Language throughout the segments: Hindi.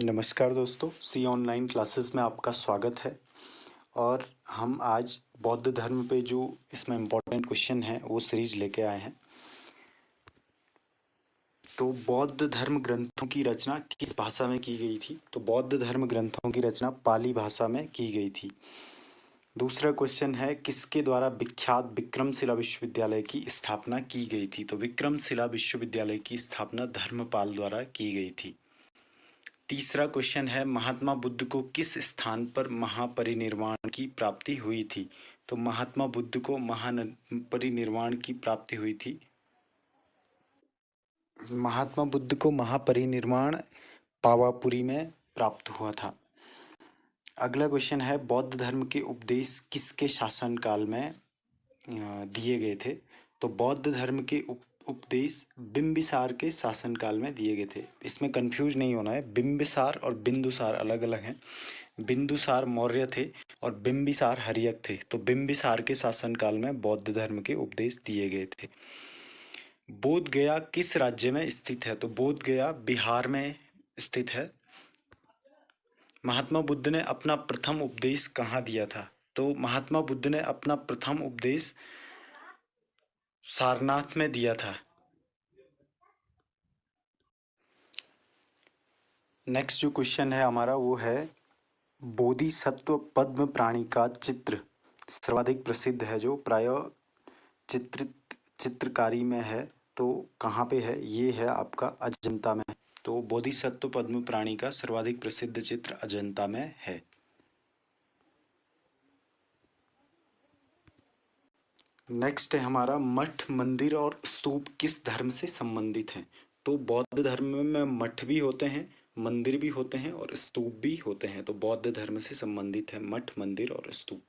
नमस्कार दोस्तों, सी ऑनलाइन क्लासेस में आपका स्वागत है। और हम आज बौद्ध धर्म पे जो इसमें इम्पोर्टेंट क्वेश्चन है वो सीरीज लेके आए हैं। तो बौद्ध धर्म ग्रंथों की रचना किस भाषा में की गई थी? तो बौद्ध धर्म ग्रंथों की रचना पाली भाषा में की गई थी। दूसरा क्वेश्चन है, किसके द्वारा विख्यात विक्रमशिला विश्वविद्यालय की स्थापना की गई थी? तो विक्रमशिला विश्वविद्यालय की स्थापना धर्मपाल द्वारा की गई थी। तीसरा क्वेश्चन है, महात्मा बुद्ध को किस स्थान पर महापरिनिर्वाण की प्राप्ति हुई थी? तो महात्मा बुद्ध को महापरिनिर्वाण की प्राप्ति हुई थी। महात्मा बुद्ध को महापरिनिर्वाण पावापुरी में प्राप्त हुआ था। अगला क्वेश्चन है, बौद्ध धर्म के उपदेश किसके शासनकाल में दिए गए थे? तो बौद्ध धर्म के उपदेश बिंबिसार के शासनकाल में दिए गए थे। इसमें कंफ्यूज नहीं होना है, बिंबिसार और बिंदुसार अलग अलग हैं। बिंदुसार मौर्य थे और बिंबिसार हर्यक थे। तो बिंबिसार के शासनकाल में बौद्ध धर्म के उपदेश दिए गए थे। बोध गया किस राज्य में स्थित है? तो बोध गया बिहार में स्थित है। महात्मा बुद्ध ने अपना प्रथम उपदेश कहाँ दिया था? तो महात्मा बुद्ध ने अपना प्रथम उपदेश सारनाथ में दिया था। नेक्स्ट जो क्वेश्चन है हमारा वो है, बोधिसत्व पद्म प्राणी का चित्र सर्वाधिक प्रसिद्ध है जो प्रायः चित्रकारी में है, तो कहाँ पे है? ये है आपका अजंता में। तो बोधिसत्व पद्म प्राणी का सर्वाधिक प्रसिद्ध चित्र अजंता में है। नेक्स्ट है हमारा, मठ मंदिर और स्तूप किस धर्म से संबंधित हैं? तो बौद्ध धर्म में मठ भी होते हैं, मंदिर भी होते हैं और स्तूप भी होते हैं। तो बौद्ध धर्म से संबंधित है मठ, मंदिर और स्तूप।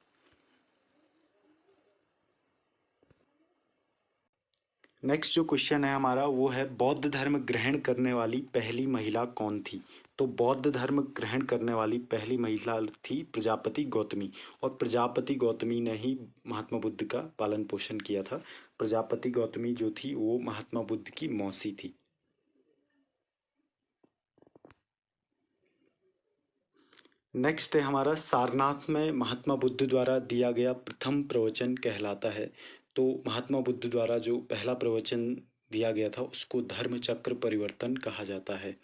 नेक्स्ट जो क्वेश्चन है हमारा वो है, बौद्ध धर्म ग्रहण करने वाली पहली महिला कौन थी? तो बौद्ध धर्म ग्रहण करने वाली पहली महिला थी प्रजापति गौतमी। और प्रजापति गौतमी ने ही महात्मा बुद्ध का पालन पोषण किया था। प्रजापति गौतमी जो थी वो महात्मा बुद्ध की मौसी थी। नेक्स्ट है हमारा, सारनाथ में महात्मा बुद्ध द्वारा दिया गया प्रथम प्रवचन कहलाता है। तो महात्मा बुद्ध द्वारा जो पहला प्रवचन दिया गया था उसको धर्म चक्र परिवर्तन कहा जाता है।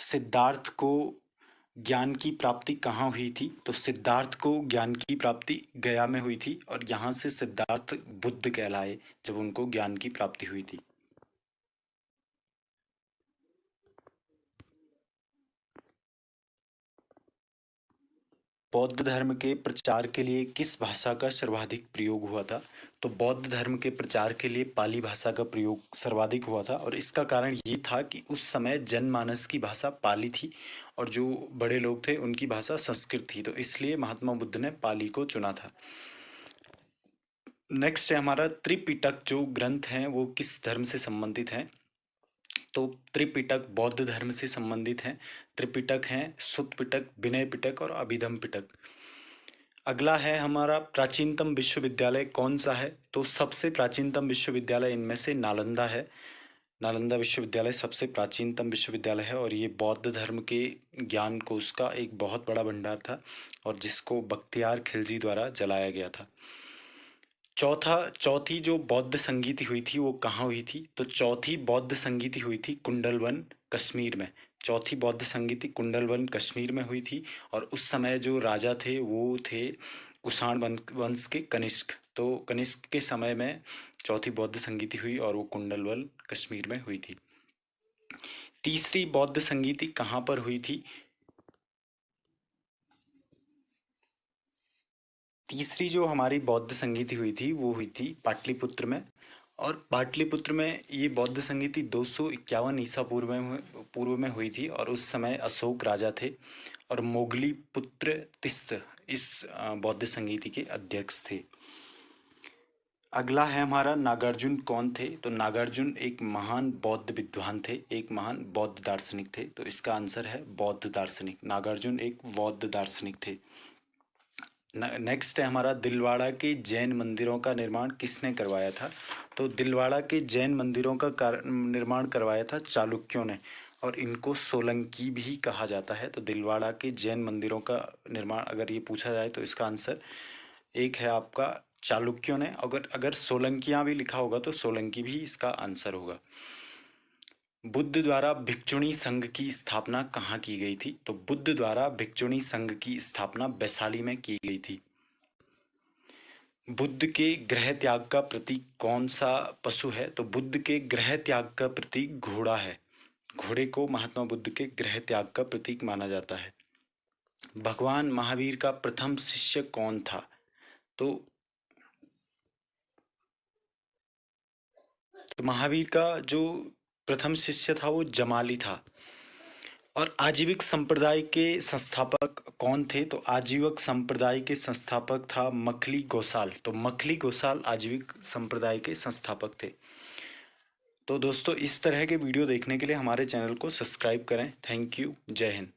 सिद्धार्थ को ज्ञान की प्राप्ति कहाँ हुई थी? तो सिद्धार्थ को ज्ञान की प्राप्ति गया में हुई थी और यहाँ से सिद्धार्थ बुद्ध कहलाए जब उनको ज्ञान की प्राप्ति हुई थी। बौद्ध धर्म के प्रचार के लिए किस भाषा का सर्वाधिक प्रयोग हुआ था? तो बौद्ध धर्म के प्रचार के लिए पाली भाषा का प्रयोग सर्वाधिक हुआ था और इसका कारण ये था कि उस समय जनमानस की भाषा पाली थी और जो बड़े लोग थे उनकी भाषा संस्कृत थी, तो इसलिए महात्मा बुद्ध ने पाली को चुना था। नेक्स्ट है हमारा, त्रिपिटक जो ग्रंथ हैं वो किस धर्म से संबंधित हैं? तो त्रिपिटक बौद्ध धर्म से संबंधित हैं। त्रिपिटक हैं सुत्त पिटक, विनय पिटक और अभिधम पिटक। अगला है हमारा, प्राचीनतम विश्वविद्यालय कौन सा है? तो सबसे प्राचीनतम विश्वविद्यालय इनमें से नालंदा है। नालंदा विश्वविद्यालय सबसे प्राचीनतम विश्वविद्यालय है और ये बौद्ध धर्म के ज्ञान कोश का एक बहुत बड़ा भंडार था और जिसको बख्तियार खिलजी द्वारा जलाया गया था। चौथी जो बौद्ध संगीति हुई थी वो कहाँ हुई थी? तो चौथी बौद्ध संगीति हुई थी कुंडलवन कश्मीर में। चौथी बौद्ध संगीति कुंडलवन कश्मीर में हुई थी और उस समय जो राजा थे वो थे कुषाण वंश के कनिष्क। तो कनिष्क के समय में चौथी बौद्ध संगीति हुई और वो कुंडलवन कश्मीर में हुई थी। तीसरी बौद्ध संगीति कहाँ पर हुई थी? तीसरी जो हमारी बौद्ध संगीति हुई थी वो हुई थी पाटलिपुत्र में। और पाटलिपुत्र में ये बौद्ध संगीति 251 ईसा पूर्व में हुई थी और उस समय अशोक राजा थे और मोगली पुत्र तिस्त इस बौद्ध संगीति के अध्यक्ष थे। अगला है हमारा, नागार्जुन कौन थे? तो नागार्जुन एक महान बौद्ध विद्वान थे, एक महान बौद्ध दार्शनिक थे। तो इसका आंसर है बौद्ध दार्शनिक। नागार्जुन एक बौद्ध दार्शनिक थे। नेक्स्ट है हमारा, दिलवाड़ा के जैन मंदिरों का निर्माण किसने करवाया था? तो दिलवाड़ा के जैन मंदिरों का निर्माण करवाया था चालुक्यों ने और इनको सोलंकी भी कहा जाता है। तो दिलवाड़ा के जैन मंदिरों का निर्माण अगर ये पूछा जाए तो इसका आंसर एक है आपका चालुक्यों ने। अगर सोलंकियाँ भी लिखा होगा तो सोलंकी भी इसका आंसर होगा। बुद्ध द्वारा भिक्षुणी संघ की स्थापना कहाँ की गई थी? तो बुद्ध द्वारा भिक्षुणी संघ की स्थापना वैशाली में की गई थी। बुद्ध के गृह त्याग का प्रतीक कौन सा पशु है? तो बुद्ध के गृह त्याग का प्रतीक घोड़ा है। घोड़े को महात्मा बुद्ध के गृह त्याग का प्रतीक माना जाता है। भगवान महावीर का प्रथम शिष्य कौन था? तो महावीर का जो प्रथम शिष्य था वो जमाली था। और आजीविक संप्रदाय के संस्थापक कौन थे? तो आजीविक संप्रदाय के संस्थापक था मखली गोसाल। तो मखली गोसाल आजीविक संप्रदाय के संस्थापक थे। तो दोस्तों, इस तरह के वीडियो देखने के लिए हमारे चैनल को सब्सक्राइब करें। Thank you. जय हिंद।